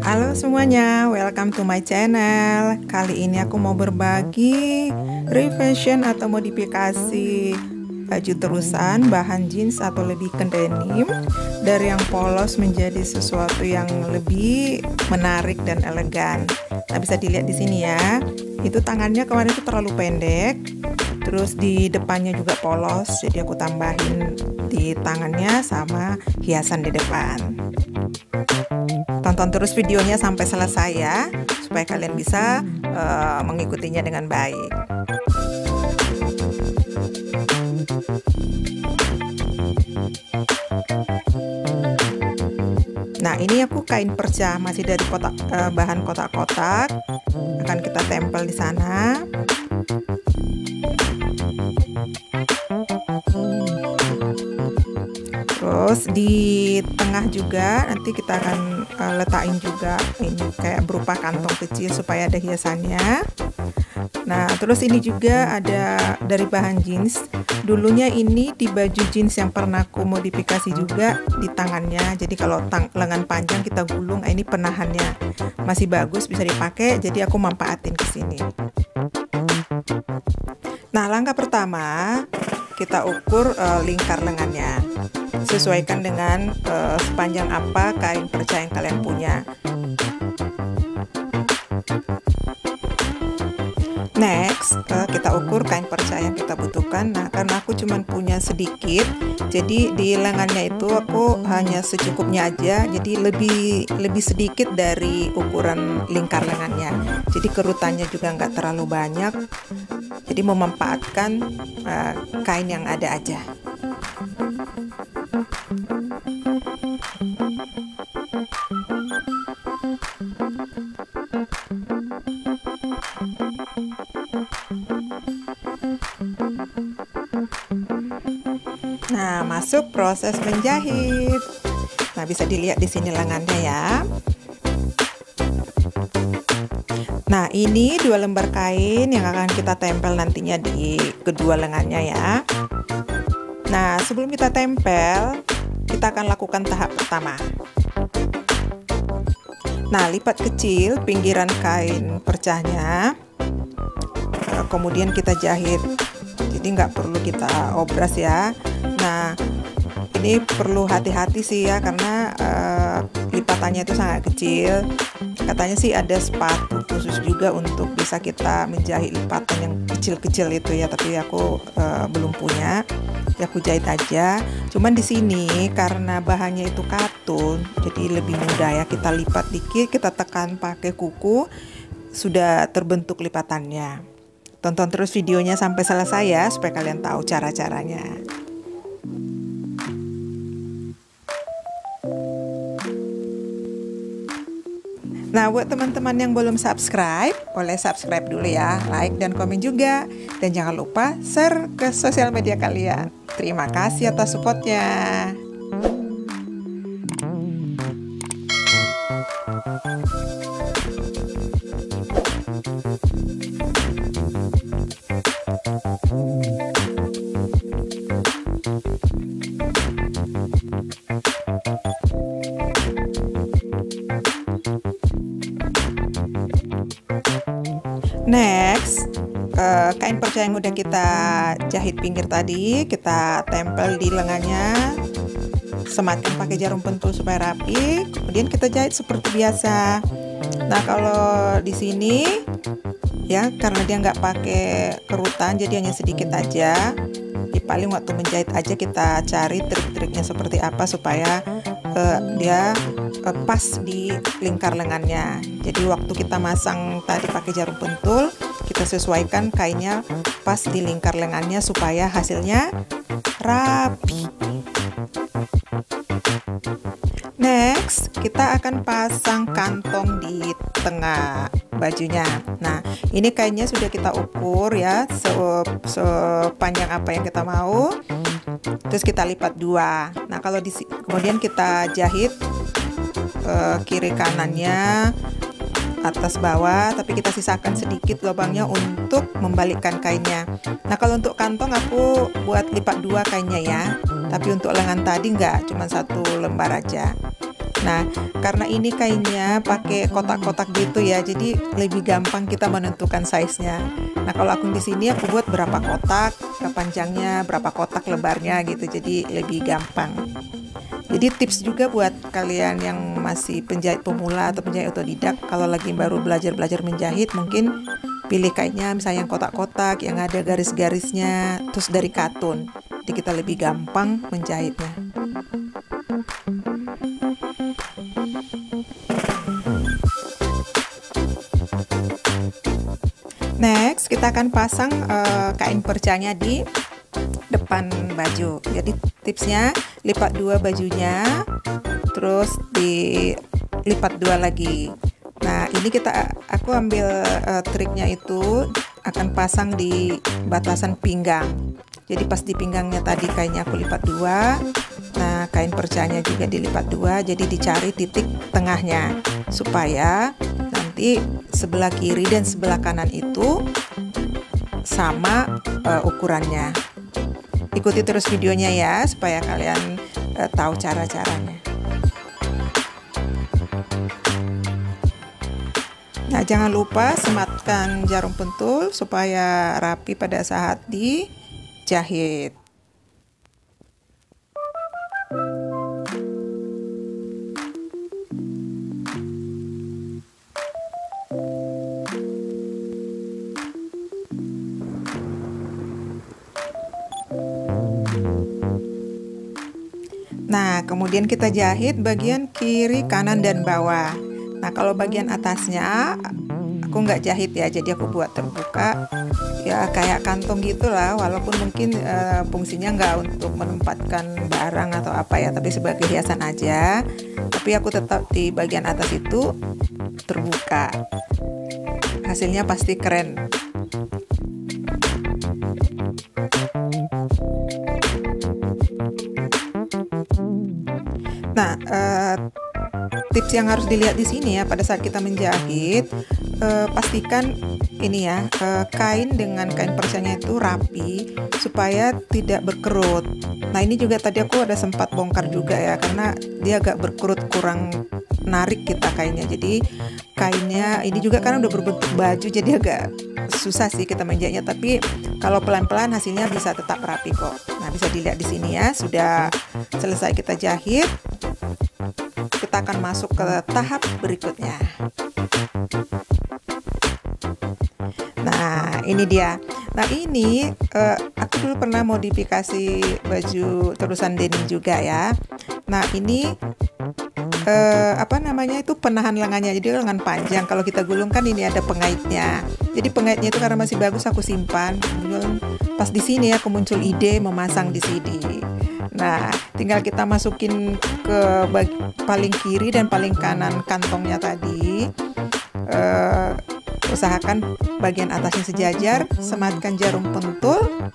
Halo semuanya, welcome to my channel. Kali ini aku mau berbagi revision atau modifikasi baju terusan bahan jeans atau lebih ke denim, dari yang polos menjadi sesuatu yang lebih menarik dan elegan. Nah, bisa dilihat di sini ya. Itu tangannya kemarin itu terlalu pendek, terus di depannya juga polos, jadi aku tambahin di tangannya sama hiasan di depan. Tonton terus videonya sampai selesai ya, supaya kalian bisa mengikutinya dengan baik. Nah, ini aku kain perca, masih dari kotak, bahan kotak-kotak, akan kita tempel di sana. Terus di tengah juga nanti kita akan letakin juga ini kayak berupa kantong kecil supaya ada hiasannya. Nah, terus ini juga ada dari bahan jeans. Dulunya ini di baju jeans yang pernah aku modifikasi juga di tangannya. Jadi kalau lengan panjang kita gulung, ini penahannya masih bagus, bisa dipakai. Jadi aku manfaatin ke sini. Nah, langkah pertama kita ukur lingkar lengannya. Sesuaikan dengan sepanjang apa kain perca yang kalian punya. Next, kita ukur kain perca yang kita butuhkan. Nah, karena aku cuma punya sedikit, jadi di lengannya itu aku hanya secukupnya aja. Jadi lebih sedikit dari ukuran lingkar lengannya. Jadi kerutannya juga nggak terlalu banyak. Jadi memanfaatkan kain yang ada aja. Nah, masuk proses menjahit. Nah, bisa dilihat di sini lengannya ya. Nah, ini 2 lembar kain yang akan kita tempel nantinya di kedua lengannya ya. Nah, sebelum kita tempel, kita akan lakukan tahap pertama. Nah, lipat kecil pinggiran kain percahnya, kemudian kita jahit. Jadi nggak perlu kita obras ya. Nah, ini perlu hati-hati sih ya, karena lipatannya itu sangat kecil. Katanya sih ada sepatu khusus juga untuk bisa kita menjahit lipatan yang kecil-kecil itu ya, tapi aku belum punya. Ya aku jahit aja. Cuman di sini karena bahannya itu katun, jadi lebih mudah ya, kita lipat dikit, kita tekan pakai kuku, sudah terbentuk lipatannya. Tonton terus videonya sampai selesai ya, supaya kalian tahu cara-caranya. Nah, buat teman-teman yang belum subscribe, boleh subscribe dulu ya, like dan komen juga. Dan jangan lupa share ke sosial media kalian. Terima kasih atas supportnya. Next, kain perca yang udah kita jahit pinggir tadi, kita tempel di lengannya, sematkan pakai jarum pentul supaya rapi. Kemudian kita jahit seperti biasa. Nah, kalau di sini ya, karena dia nggak pakai kerutan, jadi hanya sedikit aja. Di paling waktu menjahit aja kita cari trik-triknya seperti apa supaya dia pas di lingkar lengannya. Jadi waktu kita masang tadi pakai jarum pentul, kita sesuaikan kainnya pas di lingkar lengannya supaya hasilnya rapi. Next, kita akan pasang kantong di tengah bajunya. Nah, ini kainnya sudah kita ukur ya, sepanjang apa yang kita mau. Terus kita lipat 2. Nah, kalau kemudian kita jahit kiri kanannya, atas bawah, tapi kita sisakan sedikit lubangnya untuk membalikkan kainnya. Nah, kalau untuk kantong aku buat lipat 2 kainnya ya, tapi untuk lengan tadi enggak, cuma 1 lembar aja. Nah, karena ini kainnya pakai kotak-kotak gitu ya, jadi lebih gampang kita menentukan size-nya. Nah, kalau aku di sini aku buat berapa kotak, panjangnya, berapa kotak lebarnya gitu, jadi lebih gampang. Jadi tips juga buat kalian yang masih penjahit pemula atau penjahit otodidak, kalau lagi baru belajar menjahit, mungkin pilih kainnya misalnya yang kotak-kotak, yang ada garis-garisnya, terus dari katun. Jadi kita lebih gampang menjahitnya. Next, kita akan pasang kain percanya di depan baju. Jadi tipsnya lipat dua bajunya, terus dilipat dua lagi. Nah, ini aku ambil triknya itu akan pasang di batasan pinggang. Jadi pas di pinggangnya tadi kainnya aku lipat dua. Nah, kain percanya juga dilipat dua. Jadi dicari titik tengahnya supaya nanti sebelah kiri dan sebelah kanan itu sama ukurannya. Ikuti terus videonya ya supaya kalian tahu cara-caranya. Nah, jangan lupa sematkan jarum pentul supaya rapi pada saat dijahit. Nah, kemudian kita jahit bagian kiri, kanan, dan bawah. Nah, kalau bagian atasnya aku nggak jahit ya, jadi aku buat terbuka ya kayak kantong gitulah, walaupun mungkin fungsinya nggak untuk menempatkan barang atau apa ya, tapi sebagai hiasan aja. Tapi aku tetap di bagian atas itu terbuka. Hasilnya pasti keren. Nah, tips yang harus dilihat di sini ya pada saat kita menjahit, pastikan ini ya kain dengan kain percanya itu rapi supaya tidak berkerut. Nah, ini juga tadi aku ada sempat bongkar juga ya, karena dia agak berkerut, kurang narik kita kainnya. Jadi kainnya ini juga karena udah berbentuk baju, jadi agak susah sih kita menjahitnya, tapi kalau pelan-pelan hasilnya bisa tetap rapi kok. Nah, bisa dilihat di sini ya, sudah selesai kita jahit. Kita akan masuk ke tahap berikutnya. Nah, ini dia. Nah, ini aku dulu pernah modifikasi baju terusan denim juga ya. Nah, ini apa namanya itu, penahan lengannya, jadi lengan panjang. Kalau kita gulung kan ini ada pengaitnya. Jadi pengaitnya itu karena masih bagus aku simpan. Pas di sini aku muncul ide memasang di sini. Nah, tinggal kita masukin ke paling kiri dan paling kanan kantongnya tadi. Usahakan bagian atasnya sejajar, sematkan jarum pentul,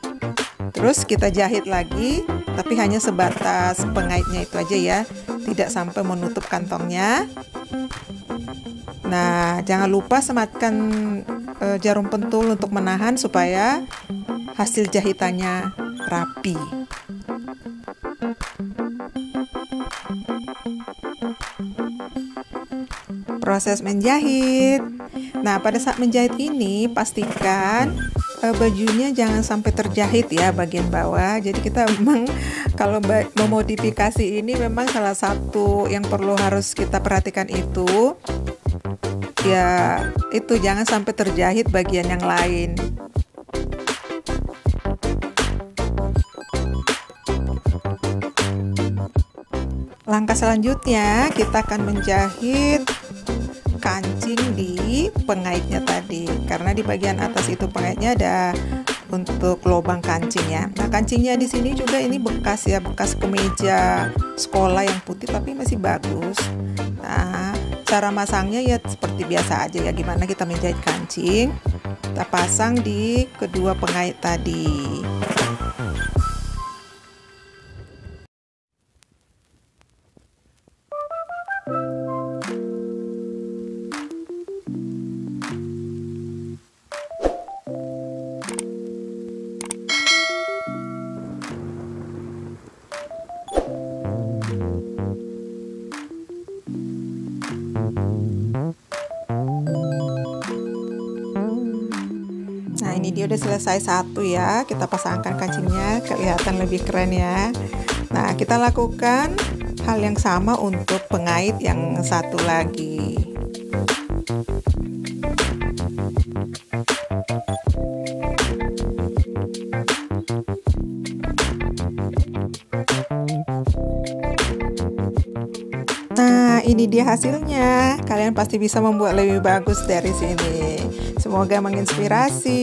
terus kita jahit lagi, tapi hanya sebatas pengaitnya itu aja ya, tidak sampai menutup kantongnya. Nah, jangan lupa sematkan jarum pentul untuk menahan supaya hasil jahitannya rapi. Proses menjahit. Nah, pada saat menjahit ini pastikan bajunya jangan sampai terjahit ya bagian bawah. Jadi kita memang kalau memodifikasi ini memang salah satu yang perlu harus kita perhatikan itu ya, itu jangan sampai terjahit bagian yang lain. Langkah selanjutnya kita akan menjahit kancing di pengaitnya tadi, karena di bagian atas itu pengaitnya ada untuk lubang kancing ya. Nah, kancingnya di sini juga ini bekas ya, bekas kemeja sekolah yang putih tapi masih bagus. Nah, cara masangnya ya seperti biasa aja ya, gimana kita menjahit kancing, kita pasang di kedua pengait tadi. Ini udah selesai satu ya, kita pasangkan kancingnya, kelihatan lebih keren ya. Nah, kita lakukan hal yang sama untuk pengait yang satu lagi. Nah, ini dia hasilnya. Kalian pasti bisa membuat lebih bagus dari sini. Semoga menginspirasi.